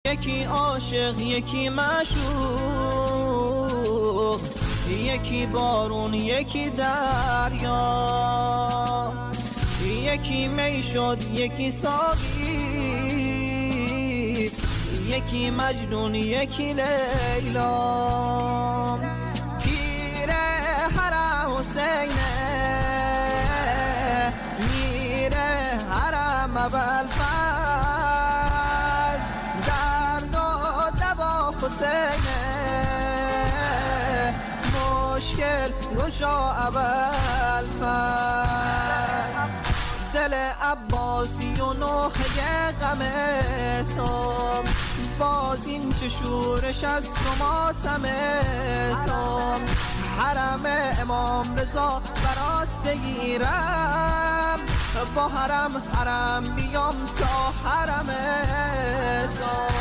یکی عاشق یکی معشوق، یکی بارون یکی دریا، یکی می شد یکی ساقی، یکی مجنون یکی لیلا. پیر حرم حسینه میره حرم ابوالفضل، درد و دوا حسینه مشکل گشا ابوالفضل. دل عباسی و نوحه غم تو، باز این چه شورش از تو ماتم تو. حرم امام رضا برات بگیرم، با حرم بیام تا حرم تو.